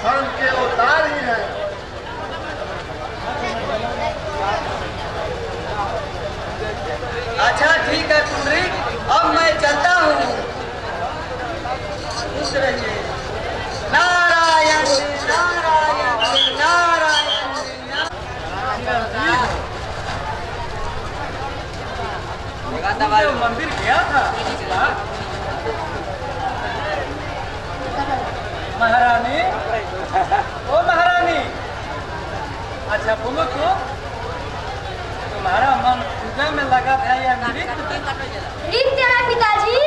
धर्म के अवतार ही हैं। अच्छा ठीक है पुंडरीक, अब मैं चलता हूँ। खुश रहिए। नारायण नारायण नारायण। मंदिर गया था महारानी। ओ महारानी, अच्छा बोलो तो, तुम्हारा मन पूजा में लगा था या नृत्य है पिताजी।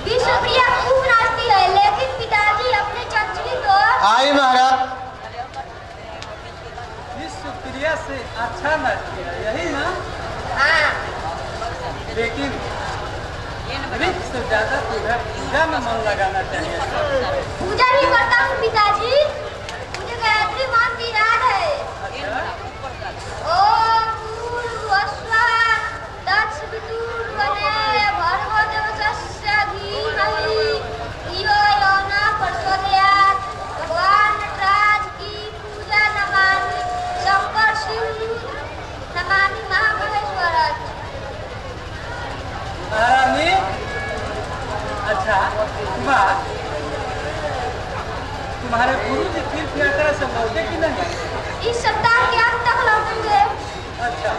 विष्णुप्रिया खूब नाचती है, लेकिन पिताजी अपने चंचली तो आई महाराज। विष्णुप्रिया से अच्छा नाचती है, यही ना? हाँ। लेकिन नृत्य से ज्यादा तुम्हें पूजा में मन लगाना चाहिए। पूजा भी करता हूँ पिताजी, मुझे गायत्री मंत्र याद है। ओम भूर्भुवस्सुः तत्सवितुर्वरेण्यं भर्गो देवस्य धीमहि धियो यो नः प्रचोदयात्। भगवान नटराज की पूजा नमामि शंकर शिव नमामि महामहेश्वर। महारानी, अच्छा तुम्हारे गुरु जी तीर्थ यात्रा से लौटे कि नहीं? इस सप्ताह के अंत तक लौटेंगे। अच्छा,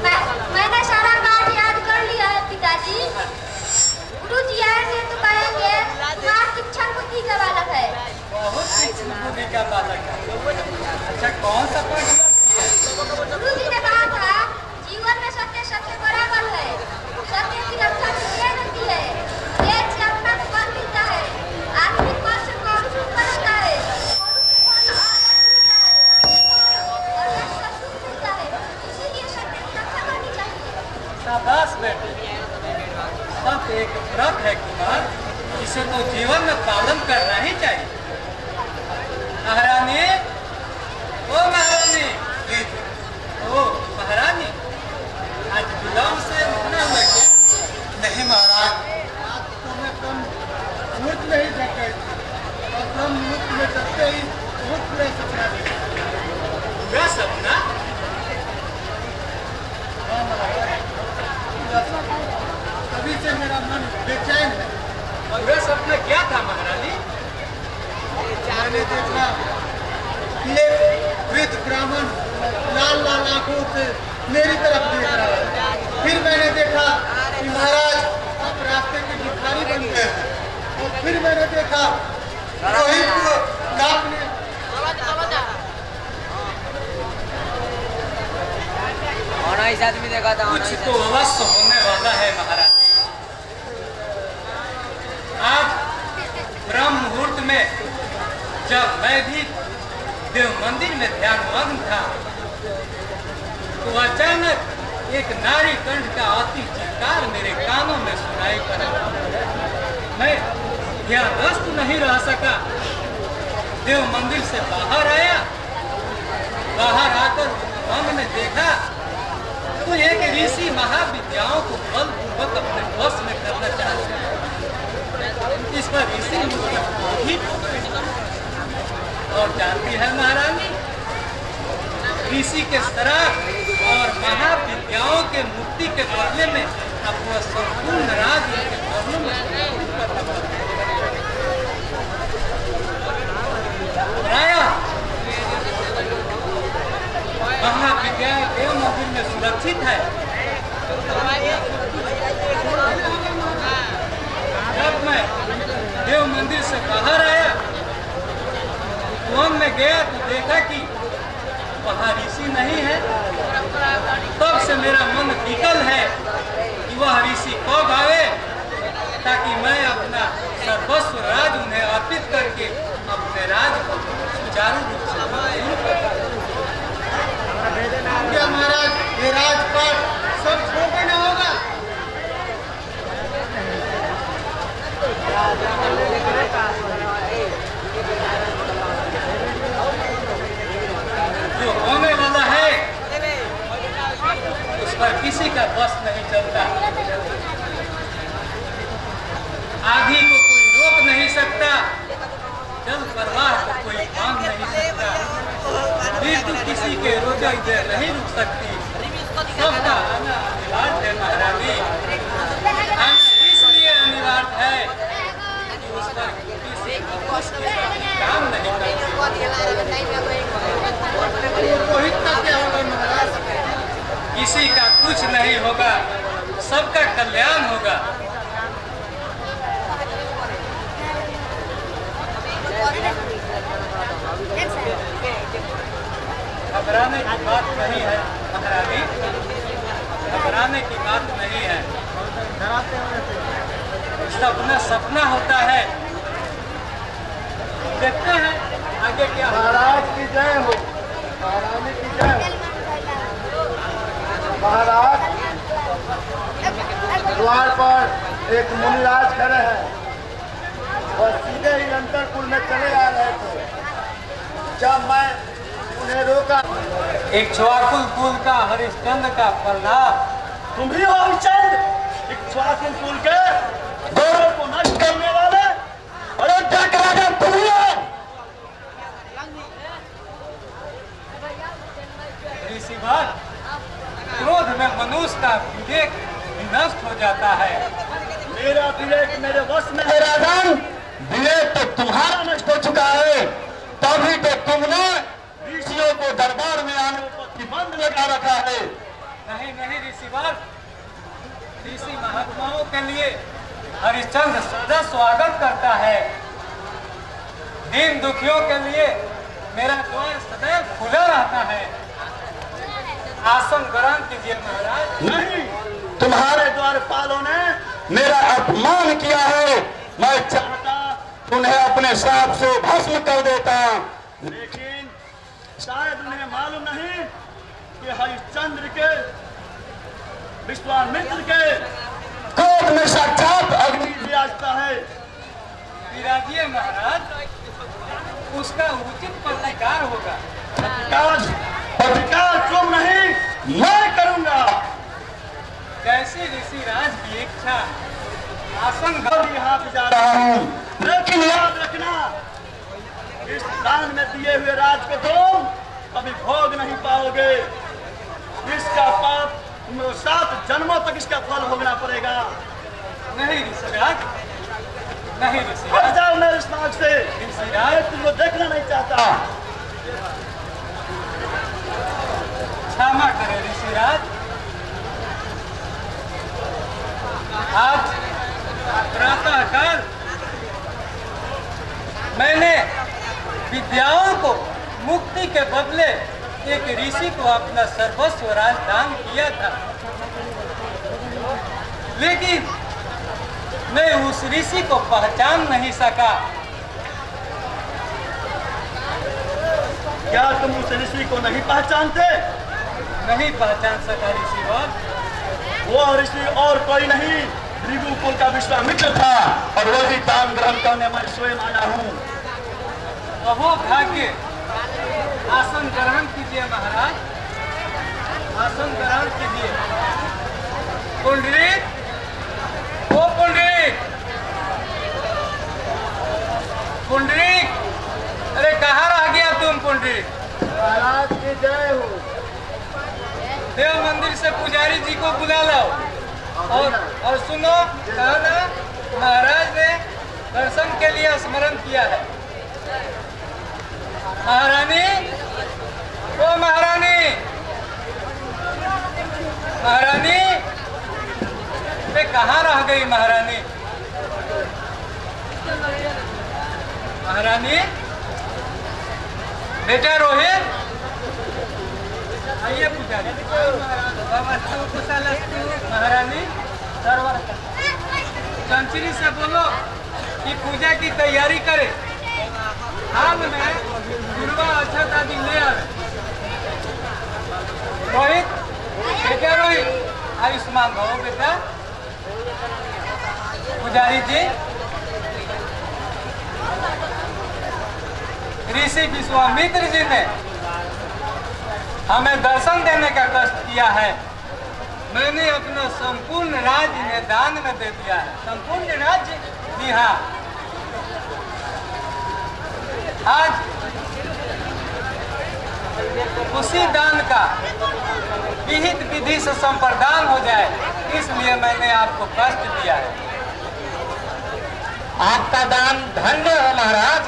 मैंने सारा बात याद कर लिया है पिताजी। गुरु जी आएंगे तो कहेंगे तुम्हारा शिक्षण बुद्धि का बालक है। बहुत शिक्षण बुद्धि का बालक है। अच्छा, कौन सा पढ़? गुरु जी ने कहा था जीवन में सत्य सबसे बराबर है, सत्य की रक्षा किए रहती है, देश से अपना फल मिलता है, आदमी फल से कौन सुख बनता है, और यश का सुख मिलता है, इसीलिए सत्य की रक्षा करनी चाहिए। शाबाश बेटे, सब एक व्रत है कुमार, इसे तो जीवन में पालन करना ही चाहिए। महारानी, ओ महारानी, ओ महारानी, आज विलम्ब से उठना हुआ क्या? नहीं महाराज, तो मैं कम मूर्त में ही जग गई थी और कम मूर्त में जगते ही बहुत बुरा सपना देखा। पूरा सपना? हाँ महाराज, पूरा सपना। तभी से मेरा मन बेचैन है। पूरा सपना क्या था महारानी? मैंने देखा कि एक वृद्ध ब्राह्मण लाल लाल आंखों से मेरी तरफ देख रहा है। फिर मैंने देखा कि महाराज आप रास्ते के भिखारी बन गए हैं। और फिर मैंने देखा रोहित को नाक ने इस आदमी देखा था। कुछ तो अवश्य होने वाला है महारानी। आज ब्रह्म मुहूर्त में जब मैं भी देव मंदिर में ध्यानमग्न था तो अचानक एक नारी कंठ का अति चित्कार मेरे कानों में सुनाई पड़ा। मैं ध्यानस्थ नहीं रह सका, देव मंदिर से बाहर आया। बाहर आकर मन में देखा तो एक ऋषि महाविद्याओं को बलपूर्वक अपने वश में करना चाहते हैं। इस पर ऋषि और जानती है महारानी, ऋषि के श्राप और महाविद्याओं के मुक्ति के बदले में अपना संपूर्ण राज उनके कर्मों में महाविद्या देव मंदिर में सुरक्षित है। जब मैं देव मंदिर से बाहर आया, वन में गया तो देखा कि वहाँ ऋषि नहीं है। तब से मेरा मन विकल है कि वह ऋषि कब आवे ताकि मैं अपना सर्वस्व राज उन्हें अर्पित करके अपने राज को सुचारू रूप से क्या महाराज ये राजपाट सब छोड़ देना होगा? जो होने वाला है उस पर किसी का बस नहीं चलता। आधी को कोई रोक नहीं सकता। तक देर नहीं रुक सकती। सबका आना अनिवार्य है महारानी। आना इसलिए अनिवार्य है कि उस पर किसी काम नहीं करती। रोहित का क्या होगा महाराज? किसी का कुछ नहीं होगा, सबका कल्याण होगा। घबराने की बात नहीं है महारानी, घबराने की बात नहीं है। सपना सपना होता है। देखते हैं आगे क्या होगा। महाराज की जय हो, महारानी की जय हो। महाराज, द्वार पर एक मुनिराज खड़े हैं। वह सीधे ही अंतरपुर में चले आ रहे थे। जब मैं उन्हें रोका, एक छुआकुल कुल का हरिश्चंद्र का प्रणाम। तुम ही हो हरिश्चंद्र, इक्ष्वाकुल कुल के गौरव को नष्ट करने वाले अयोध्या के राजा तुम ही हो। ऋषिवर, क्रोध में मनुष्य का विवेक नष्ट हो जाता है। मेरा विवेक मेरे वश में है राजन। विवेक तो तुम्हारा नष्ट हो चुका है। तभी तो तुमने ऋषियों को दरबार में आने पर प्रतिबंध लगा रखा है। नहीं नहीं ऋषिवर, ऋषि महात्माओं के लिए हरिश्चंद्र सदा स्वागत करता है। दीन दुखियों के लिए मेरा द्वार सदैव खुला रहता है। आसन ग्रहण कीजिए महाराज। नहीं, तुम्हारे द्वारपालों ने मेरा अपमान किया है। मैं चाहता उन्हें अपने श्राप से भस्म कर देता, लेकिन शायद उन्हें मालूम नहीं कि हरिश्चंद्र के विश्वामित्र के क्रोध में साक्षात अग्नि विराजता है। विराजिए महाराज, उसका उचित प्रतिकार होगा। प्रतिकार तुम नहीं, मैं करूंगा। कैसे ऋषिराज की इच्छा। आसन यहाँ पे जा रहा हूँ, लेकिन याद रखना, इस दान में दिए हुए राज को तुम कभी भोग नहीं पाओगे। इसका पाप तुमको 7 जन्मों तक इसका फल भोगना पड़ेगा। नहीं ऋषिराज, नहीं हट ऋषिराज, जाओ मेरे इस मार्ग से। ऋषिराज तुमको देखना नहीं चाहता। क्षमा करें ऋषिराज। आज प्रातः काल मैंने विद्याओं को मुक्ति के बदले एक ऋषि को अपना सर्वस्व राजदान किया था, लेकिन मैं उस ऋषि को पहचान नहीं सका। क्या तुम उस ऋषि को नहीं पहचानते? नहीं पहचान सका ऋषिवर। वो ऋषि और कोई नहीं, भृगुकुल का विश्वामित्र था, और वही दान ग्रहण करने मैं स्वयं आया हूँ। अहो भाग्य। आसन ग्रहण कीजिए महाराज, आसन ग्रहण कीजिए। पुंडरीक, ओ पुंडरीक, पुंडरीक, अरे कहाँ रह गया तुम पुंडरीक? महाराज की जय हो। देव मंदिर से पुजारी जी को बुला लाओ। और सुनो, कहा ना महाराज ने दर्शन के लिए स्मरण किया है। महारानी, ओ महारानी, महारानी, ये कहाँ रह गई महारानी? महारानी, बेटा रोहित, आइए पुजारी। महारानी, चंचरी से बोलो कि पूजा की तैयारी करे। हाल में गुरुआ अक्षत आदि ले आवे। रोहित, बेटा रोहित, आयुष्मान भव बेटा। पुजारी जी, ऋषि विश्वामित्र जी ने हमें दर्शन देने का कष्ट किया है। मैंने अपना संपूर्ण राज्य इन्हें दान में दे दिया है। संपूर्ण राज्य? जी हाँ। आज उसी दान का विहित विधि से संप्रदान हो जाए, इसलिए मैंने आपको कष्ट दिया है। आपका दान धन्य हो महाराज।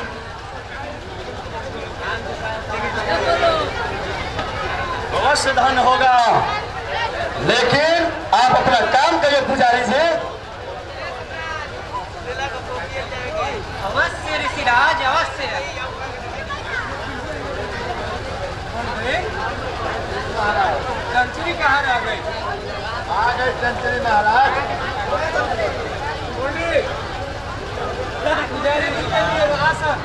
अवश्य धन्य होगा, लेकिन आप अपना काम करिए पुजारी से। अवश्य ऋषिराज, अवश्य। चंचरी कहाँ आ गई? आ गए चंचरी महाराज। पुजारी जी के लिए आसन,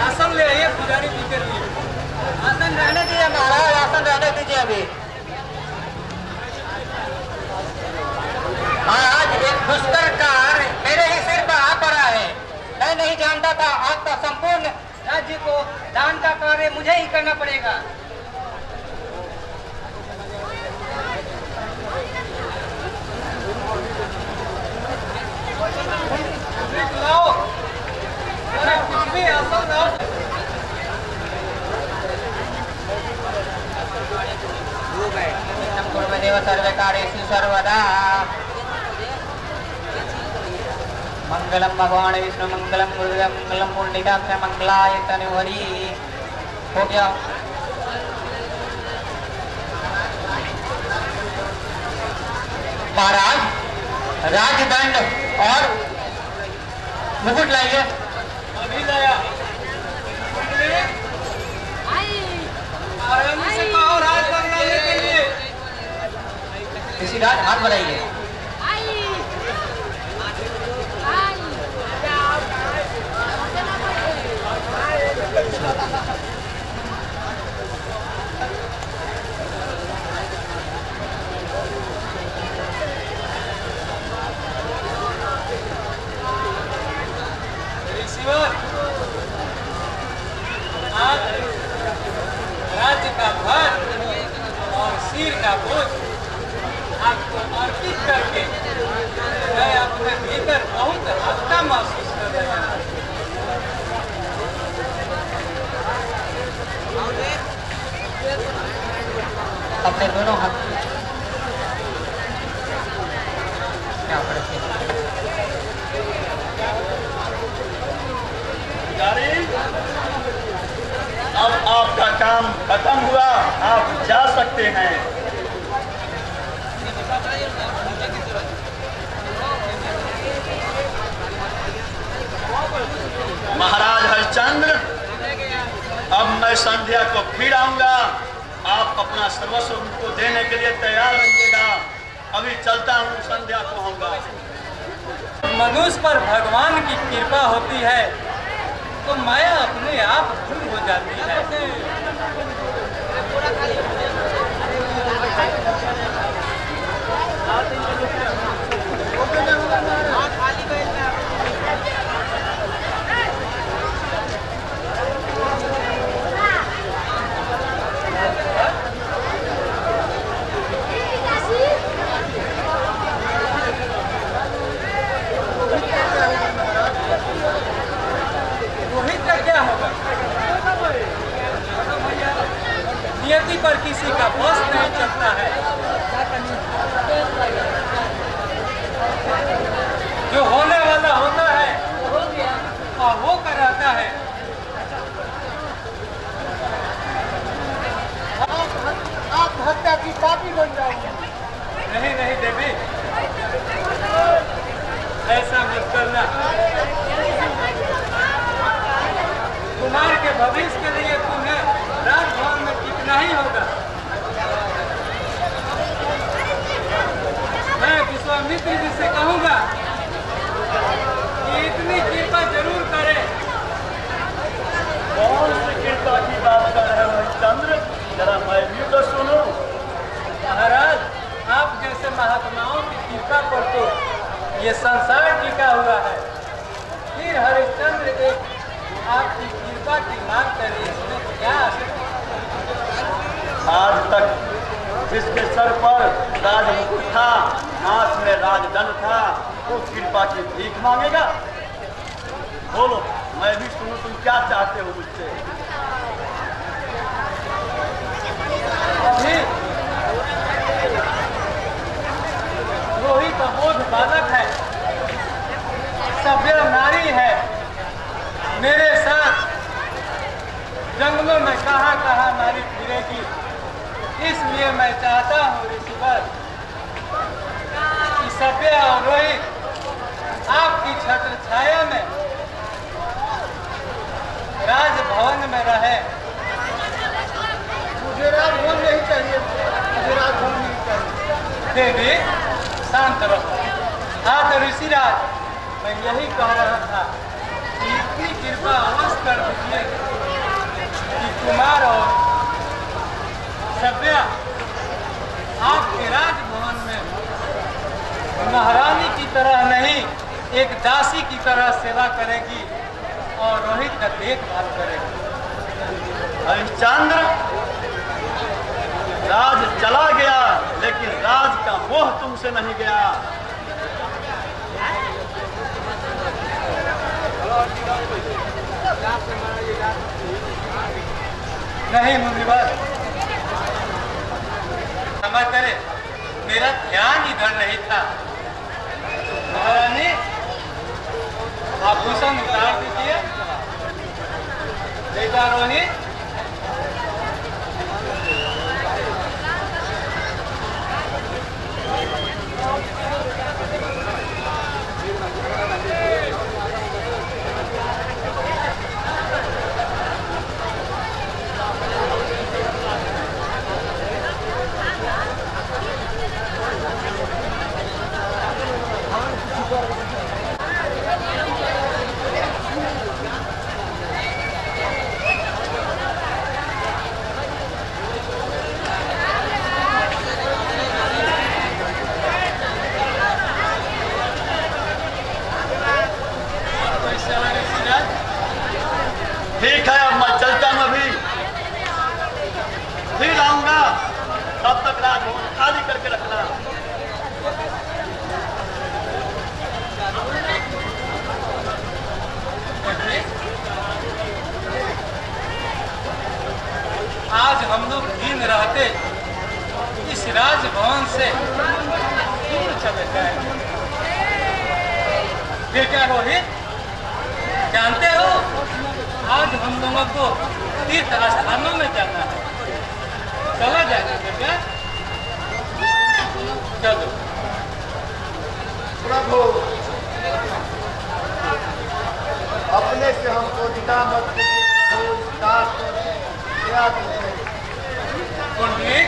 आसन ले आइए पुजारी जी के लिए। आसन रहने दीजिए महाराज, आसन रहने दीजिए अभी। महाराज, एक दुष्कर कार्य मेरे ही सिर पर आ पड़ा है। मैं नहीं जानता था आपका संपूर्ण राज्य को दान का कार्य मुझे ही करना पड़ेगा। लाओ, अरे कुछ भी आसन लाओ। पूर्वदेव सर्वकार्येषु सर्वदा। मंगलम भगवान विष्णु मंगलम गुरुदेव मंगलम पुंडरीकाक्ष मंगलाय तनोहरि। हो गया। महाराज, राजदंड और मुकुट लाइए। अभी लाया। आराम से कहो राजदंड लाने के लिए। ऋषिराज हाथ बढ़ाइए। आज राज्य का भार और सिर का बोझ आपको अर्पित करके मैं अपने भीतर बहुत हल्का महसूस कर रहा हूँ। अपने दोनों हाथ यहाँ पर रखिए। अब आपका काम खत्म हुआ, आप जा सकते हैं। महाराज हरिश्चंद्र, अब मैं संध्या को फिर आऊंगा। आप अपना सर्वस्व उनको देने के लिए तैयार रहिएगा। अभी चलता हूँ, संध्या को आऊंगा। मनुष्य पर भगवान की कृपा होती है तो माया अपने आप दूर हो जाती है। नियति पर किसी का बस नहीं चलता है। जो होने वाला होता है और वो कराता है। आप हत्या की पापी बन जाओगे। नहीं नहीं देवी, ऐसा मत करना। कुमार के भविष्य के लिए तुम्हें राजभवन में टिकना ही होगा। मैं विश्वामित्र जी से कहूंगा कि इतनी कृपा जरूर करें। कौन सी कृपा की बात कर रहे हो हरिश्चंद्र? जरा मैं भी तो सुनूं। महाराज, आप जैसे महात्माओं की कृपा पर तो ये संसार टिका हुआ है। फिर हरिश्चंद्र एक आपकी कृपा की मांग करें, इसमें क्या आशा? आज तक जिसके सर पर राजमुकुट था, हाथ में राजदंड था, वो कृपा की भीख मांगेगा? बोलो, मैं भी सुनूं, तुम क्या चाहते हो मुझसे? भी रोहित अबोध बालक है, सभ्य नारी है। मेरे साथ जंगलों में कहाँ कहाँ नारी फिरेगी, इसलिए मैं चाहता हूँ ऋषिवर कि सभ्य और रोहित आपकी छत्र छाया में राजभवन में रहे। मुझे राजभवन नहीं चाहिए, मुझे राजभवन नहीं चाहिए। देवी शांत रहो। हाँ तो ऋषिराज, मैं यही कह रहा था कि इतनी कृपा अवश्य कर दीजिए कि कुमार और सभ्या आपके राजभवन में महारानी की तरह नहीं, एक दासी की तरह सेवा करेगी और रोहित का देखभाल करेगी। हरिश्चंद्र, राज चला गया लेकिन राज का मोह तुमसे नहीं गया। नहीं मुनिवर, क्षमा करे, मेरा ध्यान इधर नहीं था। महारानी, आभूषण उतार दीजिए। बेटा रोहित, ठीक है, अब मैं चलता हूँ, अभी फिर आऊंगा। तब तक राजभवन खाली करके रखना। आज हम लोग दिन रहते इस राजभवन से दूर चले जाएंगे। बेटा रोहित, जानते हो आज हम लोगों को तीर्थ स्थानों में जाना है। चला जाएगा बेटा, चलो। प्रभु, अपने से हमको विदा मत कीजिए प्रभु, इस दास को दया दीजिए। पुंडलिक,